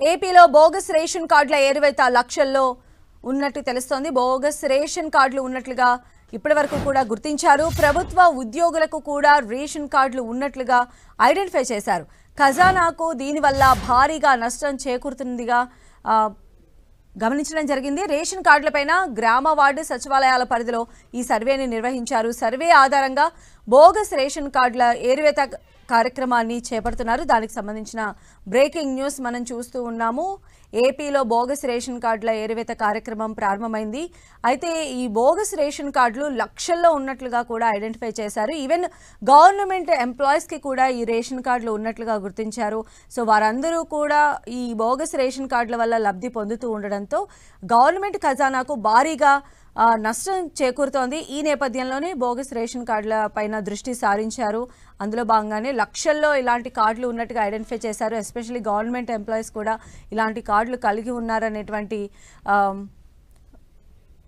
ఏపీలో bogus ration కార్డుల ఏరువేత లక్షల్లో ఉన్నట్టు తెలుస్తోంది. బోగస్ రేషన్ కార్డులు ఉన్నట్లుగా ఇప్పటివరకు కూడా గుర్తించారు. ప్రభుత్వ ఉద్యోగులకు కూడా రేషన్ కార్డులు ఉన్నట్లుగా ఐడెంటిఫై చేశారు. ఖజానాకు దీనివల్ల భారీగా నష్టం చేకూరుతుందిగా గమనించడం జరిగింది. రేషన్ కార్డులపైన గ్రామ వార్డు సచివాలయాల పరిధిలో ఈ సర్వేని నిర్వహించారు. సర్వే ఆధారంగా బోగస్ రేషన్ కార్డుల ఏరువేత కార్యక్రమాన్ని చేపడుతున్నారు. దానికి సంబంధించిన బ్రేకింగ్ న్యూస్ మనం చూస్తూ ఉన్నాము. ఏపీలో బోగస్ రేషన్ కార్డుల ఏరువేత కార్యక్రమం ప్రారంభమైంది. అయితే ఈ బోగస్ రేషన్ కార్డులు లక్షల్లో ఉన్నట్లుగా కూడా ఐడెంటిఫై చేశారు. ఈవెన్ గవర్నమెంట్ ఎంప్లాయీస్కి కూడా ఈ రేషన్ కార్డులు ఉన్నట్లుగా గుర్తించారు. సో వారందరూ కూడా ఈ బోగస్ రేషన్ కార్డుల వల్ల లబ్ధి పొందుతూ ఉండడంతో గవర్నమెంట్ ఖజానాకు భారీగా నష్టం చేకూరుతోంది. ఈ నేపథ్యంలోనే బోగస్ రేషన్ కార్డుల పైన దృష్టి సారించారు. అందులో భాగంగానే లక్షల్లో ఇలాంటి కార్డులు ఉన్నట్టుగా ఐడెంటిఫై చేశారు. ఎస్పెషల్లీ గవర్నమెంట్ ఎంప్లాయీస్ కూడా ఇలాంటి కార్డులు కలిగి ఉన్నారనేటువంటి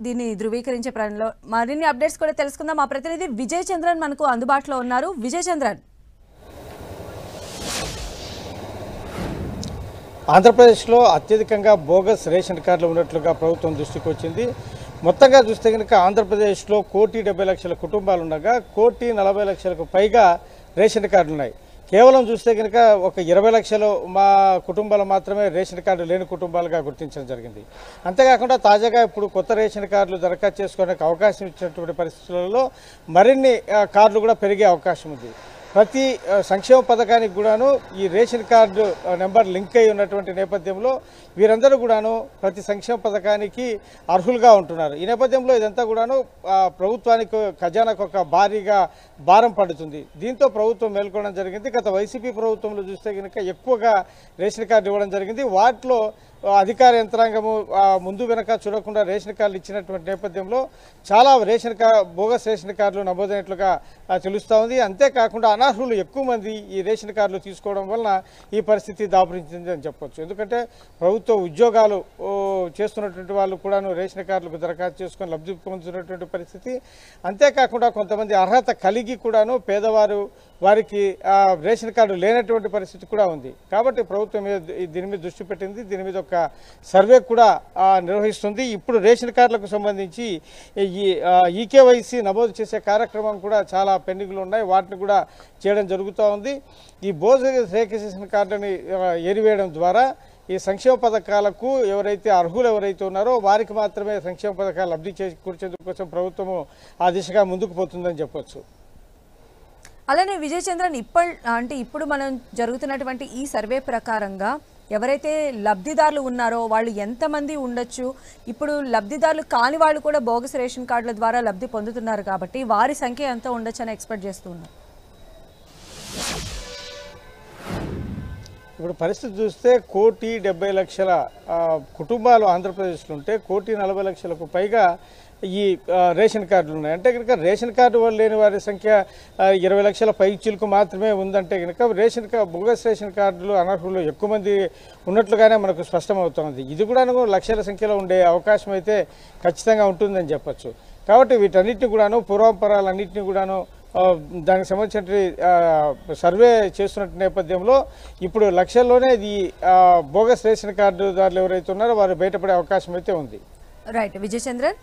దీన్ని ధృవీకరించే ప్రయత్నంలో మరిన్ని అప్డేట్స్ కూడా తెలుసుకుందాం. మా ప్రతినిధి విజయ్ చంద్రన్ మనకు అందుబాటులో ఉన్నారు. విజయ్ చంద్రన్, ఆంధ్రప్రదేశ్లో అత్యధికంగా బోగస్ రేషన్ కార్డులు ఉన్నట్లుగా ప్రభుత్వం దృష్టికి వచ్చింది. మొత్తంగా చూస్తే కనుక ఆంధ్రప్రదేశ్లో 1,70,00,000 కుటుంబాలు ఉండగా 1,40,00,000కు పైగా రేషన్ కార్డులు ఉన్నాయి. కేవలం చూస్తే కనుక ఒక 20 లక్షలు మా కుటుంబాలు మాత్రమే రేషన్ కార్డు లేని కుటుంబాలుగా గుర్తించడం జరిగింది. అంతేకాకుండా తాజాగా ఇప్పుడు కొత్త రేషన్ కార్డులు దరఖాస్తు చేసుకోవడానికి అవకాశం ఇచ్చినటువంటి పరిస్థితులలో మరిన్ని కార్డులు కూడా పెరిగే అవకాశం ఉంది. ప్రతి సంక్షేమ పథకానికి కూడాను ఈ రేషన్ కార్డు నెంబర్ లింక్ అయి ఉన్నటువంటి నేపథ్యంలో వీరందరూ కూడాను ప్రతి సంక్షేమ పథకానికి అర్హులుగా ఉంటున్నారు. ఈ నేపథ్యంలో ఇదంతా కూడాను ప్రభుత్వానికి ఖజానాకు ఒక భారీగా భారం పడుతుంది. దీంతో ప్రభుత్వం మేల్కొనడం జరిగింది. గత వైసీపీ ప్రభుత్వంలో చూస్తే కనుక ఎక్కువగా రేషన్ కార్డు ఇవ్వడం జరిగింది. వాటిలో అధికార యంత్రాంగము ముందు వెనక చూడకుండా రేషన్ కార్డులు ఇచ్చినటువంటి నేపథ్యంలో చాలా బోగస్ రేషన్ కార్డులు నమోదైనట్లుగా తెలుస్తూ ఉంది. అంతేకాకుండా అనర్హులు ఎక్కువ మంది ఈ రేషన్ కార్డులు తీసుకోవడం వలన ఈ పరిస్థితి దాపురించింది అని చెప్పొచ్చు. ఎందుకంటే ప్రభుత్వ ఉద్యోగాలు చేస్తున్నటువంటి వాళ్ళు కూడాను రేషన్ కార్డులకు దరఖాస్తు చేసుకొని లబ్ధి పొందుతున్నటువంటి పరిస్థితి. అంతేకాకుండా కొంతమంది అర్హత కలిగి కూడాను పేదవారు వారికి రేషన్ కార్డు లేనటువంటి పరిస్థితి కూడా ఉంది. కాబట్టి ప్రభుత్వం దీని మీద దృష్టి పెట్టింది. దీని మీద ఒక సర్వే కూడా నిర్వహిస్తుంది. ఇప్పుడు రేషన్ కార్డులకు సంబంధించి ఈకేవైసీ నమోదు చేసే కార్యక్రమం కూడా చాలా పెండింగ్లు ఉన్నాయి. వాటిని కూడా చేయడం జరుగుతూ ఉంది. ఈ బోగస్ రేషన్ కార్డుని ఏరివేయడం ద్వారా ఈ సంక్షేమ పథకాలకు ఎవరైతే అర్హులు ఎవరైతే ఉన్నారో వారికి మాత్రమే సంక్షేమ పథకాలు లబ్ధి చేకూర్చేందుకోసం ప్రభుత్వము ఆ దిశగా ముందుకు పోతుందని చెప్పొచ్చు. అలానే విజయ్ చంద్రన్, ఇప్పుడు మనం జరుగుతున్నటువంటి ఈ సర్వే ప్రకారంగా ఎవరైతే లబ్ధిదారులు ఉన్నారో వాళ్ళు ఎంతమంది ఉండొచ్చు? ఇప్పుడు లబ్ధిదారులు కాని వాళ్ళు కూడా బోగస్ రేషన్ కార్డుల ద్వారా లబ్ధి పొందుతున్నారు కాబట్టి వారి సంఖ్య ఎంత ఉండొచ్చు అని ఎక్స్పెక్ట్ చేస్తూ ఉన్నారు. ఇప్పుడు పరిస్థితి చూస్తే 1,70,00,000 కుటుంబాలు ఆంధ్రప్రదేశ్లో ఉంటే 1,40,00,000కు పైగా ఈ రేషన్ కార్డులు ఉన్నాయి. అంటే కనుక రేషన్ కార్డు లేని వారి సంఖ్య 20 లక్షల పైచిలకు మాత్రమే ఉందంటే కనుక బోగస్ రేషన్ కార్డులు అనర్హులు ఎక్కువ మంది ఉన్నట్లుగానే మనకు స్పష్టమవుతుంది. ఇది కూడా లక్షల సంఖ్యలో ఉండే అవకాశం అయితే ఖచ్చితంగా ఉంటుందని చెప్పచ్చు. కాబట్టి వీటన్నిటిని కూడాను పూర్వాపరాలన్నింటినీ కూడాను దానికి సంబంధించిన సర్వే చేస్తున్న నేపథ్యంలో ఇప్పుడు లక్షల్లోనే ఈ బోగస్ రేషన్ కార్డుదారులు ఎవరైతే ఉన్నారో వారు బయటపడే అవకాశం అయితే ఉంది. రైట్ విజయ్ చంద్రన్.